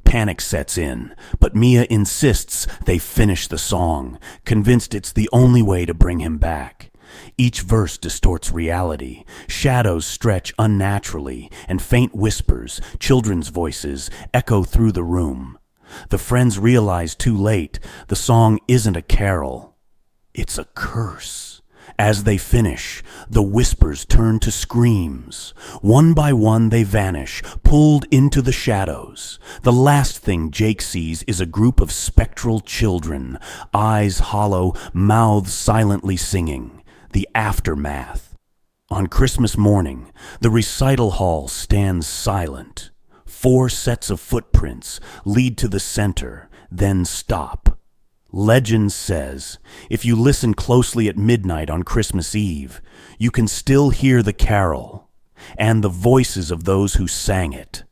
Panic sets in, but Mia insists they finish the song, convinced it's the only way to bring him back. Each verse distorts reality. Shadows stretch unnaturally, and faint whispers, children's voices, echo through the room. The friends realize too late the song isn't a carol. It's a curse. As they finish, the whispers turn to screams. One by one they vanish, pulled into the shadows. The last thing Jake sees is a group of spectral children, eyes hollow, mouths silently singing. The aftermath. On Christmas morning, the recital hall stands silent. 4 sets of footprints lead to the center, then stop. Legend says, if you listen closely at midnight on Christmas Eve, you can still hear the carol and the voices of those who sang it.